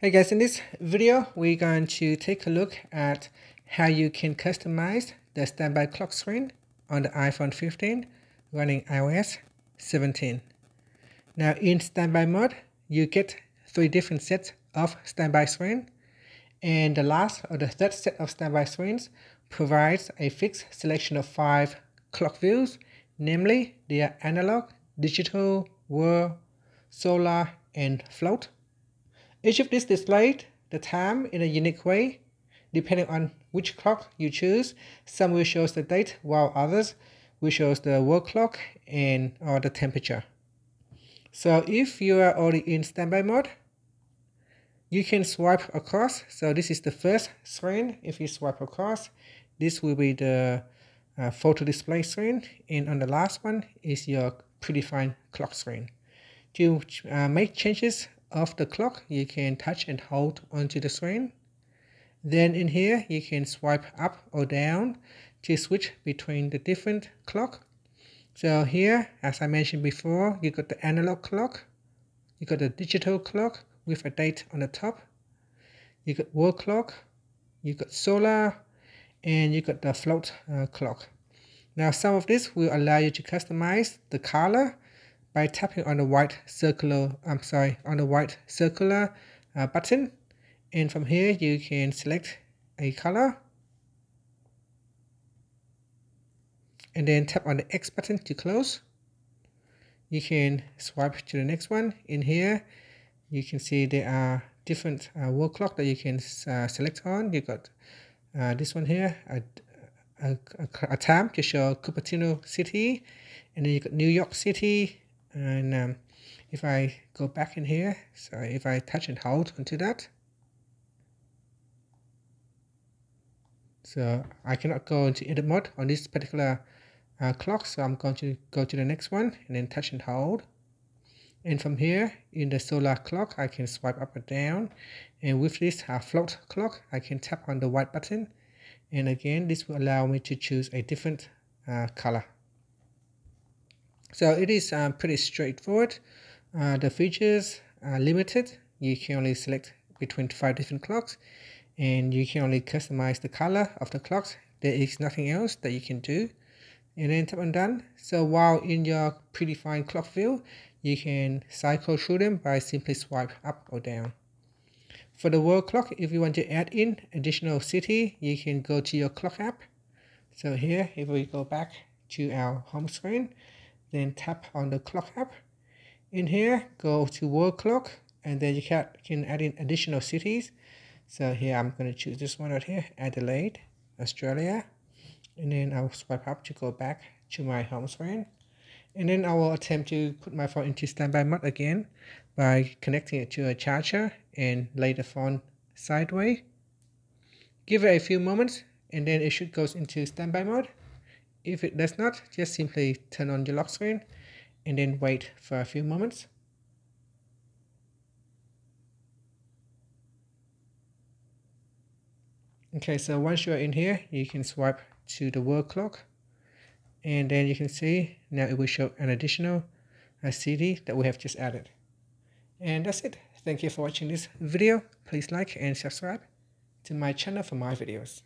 Hey guys, in this video we're going to take a look at how you can customize the standby clock screen on the iPhone 15 running iOS 17. Now in standby mode you get 3 different sets of standby screen, and the last or the third set of standby screens provides a fixed selection of 5 clock views, namely they are analog, digital, whir, solar and float. Each of these displayed the time in a unique way, depending on which clock you choose. Some will show the date, while others will show the world clock or the temperature. So if you are already in standby mode, you can swipe across. So this is the first screen. If you swipe across, this will be the photo display screen, and on the last one is your predefined clock screen. To make changes of the clock, you can touch and hold onto the screen. Then in here you can swipe up or down to switch between the different clock. So here, as I mentioned before, you got the analog clock, you got the digital clock with a date on the top, you got world clock, you got solar, and you got the float clock. Now some of this will allow you to customize the color by tapping on the white circular button, and from here you can select a color and then tap on the X button to close. You can swipe to the next one. In here you can see there are different world clock that you can select on. You got this one here, a time to show Cupertino City, and then you got New York City. And if I go back in here, so if I touch and hold onto that, so I cannot go into edit mode on this particular clock, so I'm going to go to the next one and then touch and hold. And from here in the solar clock I can swipe up or down, and with this float clock I can tap on the white button, and again this will allow me to choose a different color. So it is pretty straightforward. The features are limited. You can only select between 5 different clocks, and you can only customize the color of the clocks. There is nothing else that you can do. And then tap on done. So while in your predefined clock view, you can cycle through them by simply swipe up or down. For the world clock, if you want to add in additional city, you can go to your clock app. So here, if we go back to our home screen, then tap on the clock app. In here, go to world clock, and then you can add in additional cities. So here I'm going to choose this one right here, Adelaide, Australia. And then I'll swipe up to go back to my home screen. And then I will attempt to put my phone into standby mode again by connecting it to a charger and lay the phone sideways. Give it a few moments and then it should go into standby mode. If it does not, just simply turn on your lock screen and then wait for a few moments. Okay, so once you're in here, you can swipe to the world clock, and then you can see now it will show an additional CD that we have just added. And that's it. Thank you for watching this video. Please like and subscribe to my channel for more videos.